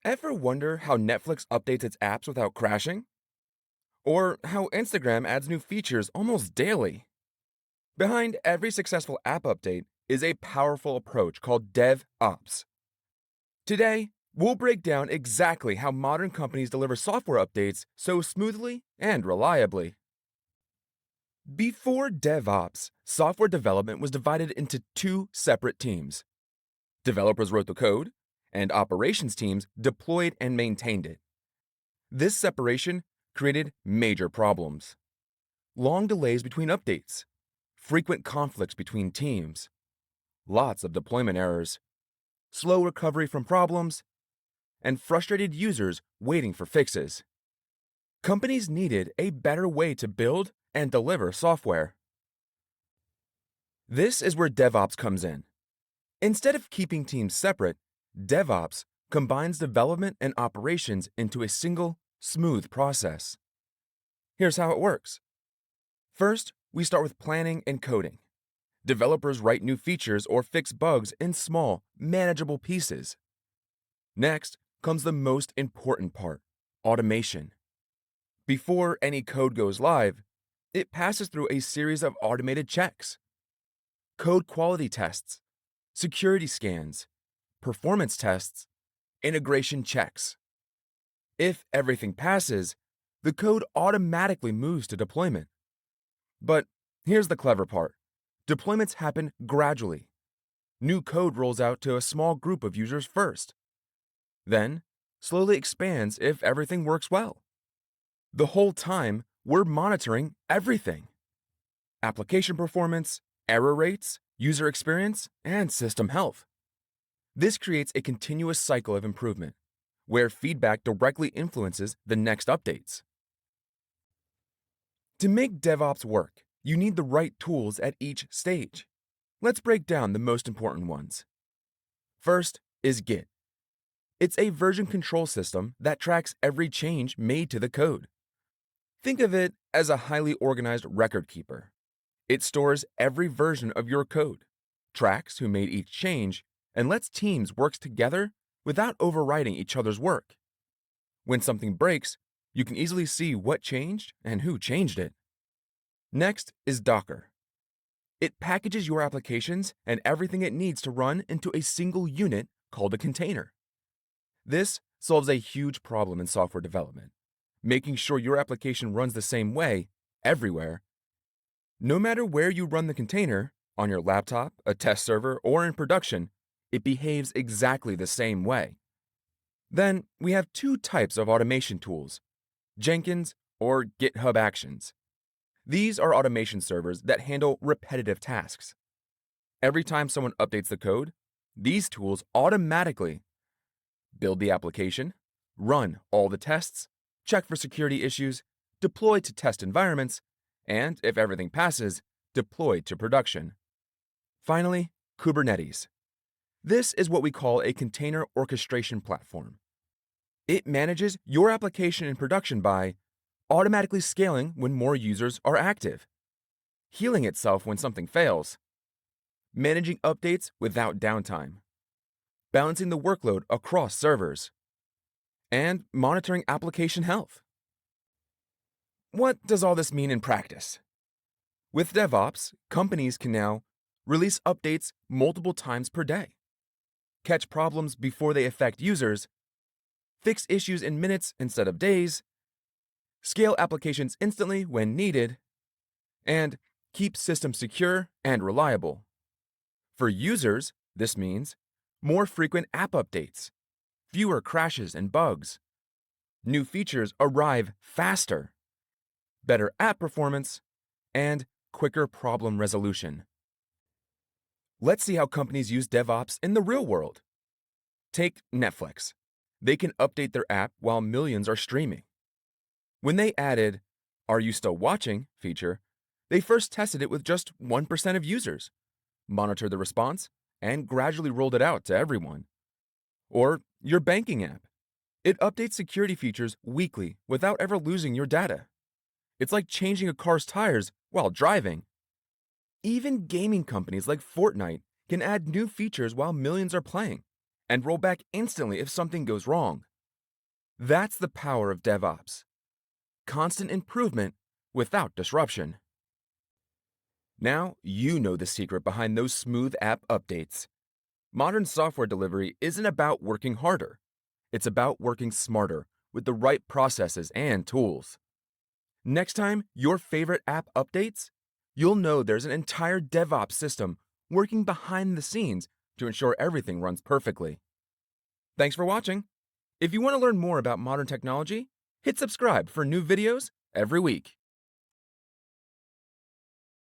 Ever wonder how Netflix updates its apps without crashing? Or how Instagram adds new features almost daily? Behind every successful app update is a powerful approach called DevOps. Today, we'll break down exactly how modern companies deliver software updates so smoothly and reliably. Before DevOps, software development was divided into two separate teams. Developers wrote the code, and operations teams deployed and maintained it. This separation created major problems. Long delays between updates, frequent conflicts between teams, lots of deployment errors, slow recovery from problems, and frustrated users waiting for fixes. Companies needed a better way to build and deliver software. This is where DevOps comes in. Instead of keeping teams separate, DevOps combines development and operations into a single, smooth process. Here's how it works. First, we start with planning and coding. Developers write new features or fix bugs in small, manageable pieces. Next comes the most important part, automation. Before any code goes live, it passes through a series of automated checks. Code quality tests, security scans, performance tests, integration checks. If everything passes, the code automatically moves to deployment. But here's the clever part. Deployments happen gradually. New code rolls out to a small group of users first, then slowly expands if everything works well. The whole time, we're monitoring everything: application performance, error rates, user experience, and system health. This creates a continuous cycle of improvement, where feedback directly influences the next updates. To make DevOps work, you need the right tools at each stage. Let's break down the most important ones. First is Git. It's a version control system that tracks every change made to the code. Think of it as a highly organized record keeper. It stores every version of your code, tracks who made each change, and lets teams work together without overriding each other's work. When something breaks, you can easily see what changed and who changed it. Next is Docker. It packages your applications and everything it needs to run into a single unit called a container. This solves a huge problem in software development, making sure your application runs the same way everywhere. No matter where you run the container, on your laptop, a test server, or in production, it behaves exactly the same way. Then we have two types of automation tools: Jenkins or GitHub Actions. These are automation servers that handle repetitive tasks. Every time someone updates the code, these tools automatically build the application, run all the tests, check for security issues, deploy to test environments, and if everything passes, deploy to production. Finally, Kubernetes. This is what we call a container orchestration platform. It manages your application in production by automatically scaling when more users are active, healing itself when something fails, managing updates without downtime, balancing the workload across servers, and monitoring application health. What does all this mean in practice? With DevOps, companies can now release updates multiple times per day, catch problems before they affect users, fix issues in minutes instead of days, scale applications instantly when needed, and keep systems secure and reliable. For users, this means more frequent app updates, fewer crashes and bugs, new features arrive faster, better app performance, and quicker problem resolution. Let's see how companies use DevOps in the real world. Take Netflix. They can update their app while millions are streaming. When they added "Are you still watching?" feature, they first tested it with just 1% of users, monitored the response, and gradually rolled it out to everyone. Or your banking app. It updates security features weekly without ever losing your data. It's like changing a car's tires while driving. Even gaming companies like Fortnite can add new features while millions are playing and roll back instantly if something goes wrong. That's the power of DevOps. Constant improvement without disruption. Now you know the secret behind those smooth app updates. Modern software delivery isn't about working harder. It's about working smarter with the right processes and tools. Next time your favorite app updates, you'll know there's an entire DevOps system working behind the scenes to ensure everything runs perfectly. Thanks for watching. If you want to learn more about modern technology, hit subscribe for new videos every week.